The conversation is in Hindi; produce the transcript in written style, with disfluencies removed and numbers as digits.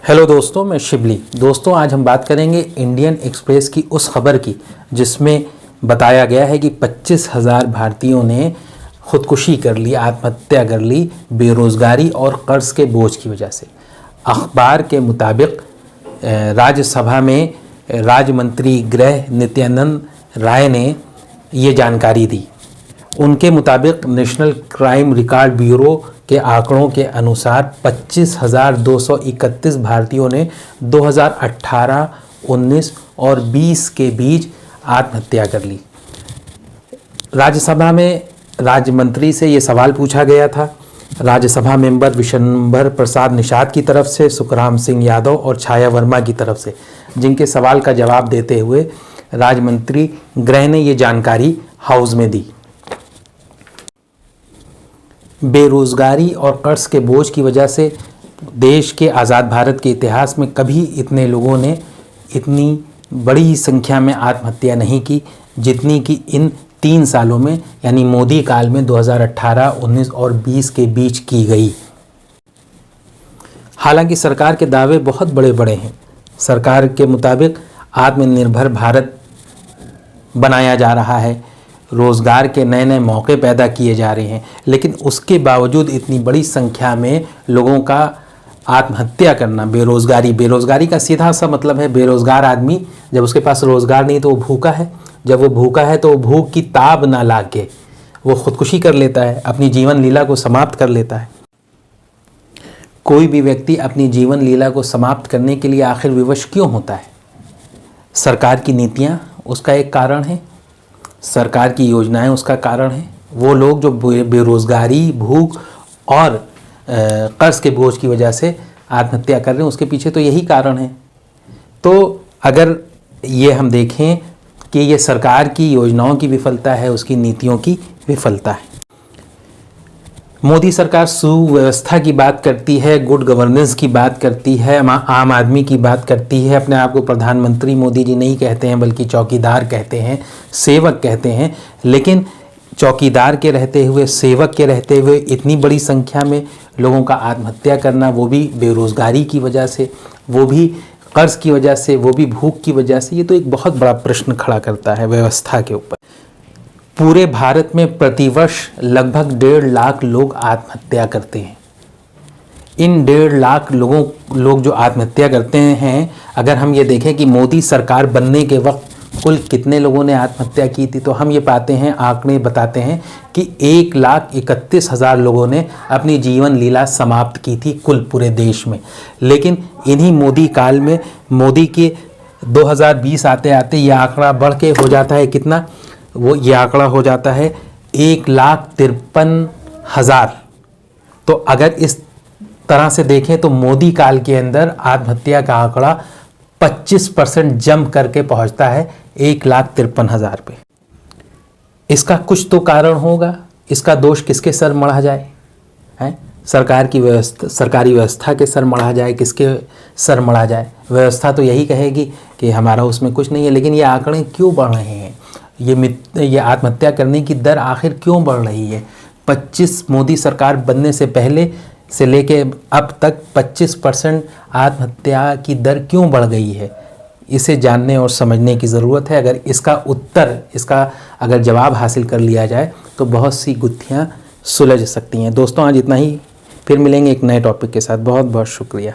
हेलो दोस्तों, मैं शिबली। दोस्तों, आज हम बात करेंगे इंडियन एक्सप्रेस की उस खबर की जिसमें बताया गया है कि 25,000 भारतीयों ने खुदकुशी कर ली, आत्महत्या कर ली बेरोज़गारी और कर्ज के बोझ की वजह से। अखबार के मुताबिक राज्यसभा में राज्य मंत्री गृह नित्यानंद राय ने ये जानकारी दी। उनके मुताबिक नेशनल क्राइम रिकॉर्ड ब्यूरो के आंकड़ों के अनुसार 25,231 भारतीयों ने 2018, 19 और 20 के बीच आत्महत्या कर ली। राज्यसभा में राज्य मंत्री से ये सवाल पूछा गया था। राज्यसभा मेंबर विशंबर प्रसाद निषाद की तरफ से, सुखराम सिंह यादव और छाया वर्मा की तरफ से, जिनके सवाल का जवाब देते हुए राज्य मंत्री गृह ने ये जानकारी हाउस में दी। बेरोज़गारी और कर्ज के बोझ की वजह से देश के आज़ाद भारत के इतिहास में कभी इतने लोगों ने इतनी बड़ी संख्या में आत्महत्या नहीं की जितनी कि इन 3 सालों में, यानी मोदी काल में 2018, 19 और 20 के बीच की गई। हालांकि सरकार के दावे बहुत बड़े बड़े हैं। सरकार के मुताबिक आत्मनिर्भर भारत बनाया जा रहा है, रोज़गार के नए नए मौके पैदा किए जा रहे हैं, लेकिन उसके बावजूद इतनी बड़ी संख्या में लोगों का आत्महत्या करना, बेरोज़गारी का सीधा सा मतलब है बेरोज़गार आदमी जब उसके पास रोज़गार नहीं तो वो भूखा है। जब वो भूखा है तो वो भूख की ताब ना लाके वो खुदकुशी कर लेता है, अपनी जीवन लीला को समाप्त कर लेता है। कोई भी व्यक्ति अपनी जीवन लीला को समाप्त करने के लिए आखिर विवश क्यों होता है? सरकार की नीतियाँ उसका एक कारण है, सरकार की योजनाएं उसका कारण है। वो लोग जो बेरोज़गारी, भूख और कर्ज के बोझ की वजह से आत्महत्या कर रहे हैं, उसके पीछे तो यही कारण है। तो अगर ये हम देखें कि ये सरकार की योजनाओं की विफलता है, उसकी नीतियों की विफलता है। मोदी सरकार सुव्यवस्था की बात करती है, गुड गवर्नेंस की बात करती है, आम आदमी की बात करती है। अपने आप को प्रधानमंत्री मोदी जी नहीं कहते हैं बल्कि चौकीदार कहते हैं, सेवक कहते हैं। लेकिन चौकीदार के रहते हुए, सेवक के रहते हुए इतनी बड़ी संख्या में लोगों का आत्महत्या करना, वो भी बेरोज़गारी की वजह से, वो भी कर्ज की वजह से, वो भी भूख की वजह से, ये तो एक बहुत बड़ा प्रश्न खड़ा करता है व्यवस्था के ऊपर। पूरे भारत में प्रतिवर्ष लगभग 1.5 लाख लोग आत्महत्या करते हैं। इन 1.5 लाख लोग जो आत्महत्या करते हैं, अगर हम ये देखें कि मोदी सरकार बनने के वक्त कुल कितने लोगों ने आत्महत्या की थी, तो हम ये पाते हैं, आंकड़े बताते हैं कि 1,31,000 लोगों ने अपनी जीवन लीला समाप्त की थी कुल पूरे देश में। लेकिन इन्हीं मोदी काल में, मोदी के 2020 आते आते ये आंकड़ा बढ़ के हो जाता है कितना? ये आंकड़ा हो जाता है 1,53,000। तो अगर इस तरह से देखें तो मोदी काल के अंदर आत्महत्या का आंकड़ा 25% जंप करके पहुंचता है 1,53,000 पे। इसका कुछ तो कारण होगा। इसका दोष किसके सर मढ़ा जाए? हैं? सरकारी व्यवस्था के सर मढ़ा जाए, किसके सर मढ़ा जाए? व्यवस्था तो यही कहेगी कि हमारा उसमें कुछ नहीं है। लेकिन ये आंकड़े क्यों बढ़ रहे हैं? ये आत्महत्या करने की दर आखिर क्यों बढ़ रही है? मोदी सरकार बनने से पहले से लेके अब तक 25% आत्महत्या की दर क्यों बढ़ गई है? इसे जानने और समझने की ज़रूरत है। अगर इसका अगर जवाब हासिल कर लिया जाए तो बहुत सी गुत्थियाँ सुलझ सकती हैं। दोस्तों, आज इतना ही। फिर मिलेंगे एक नए टॉपिक के साथ। बहुत बहुत शुक्रिया।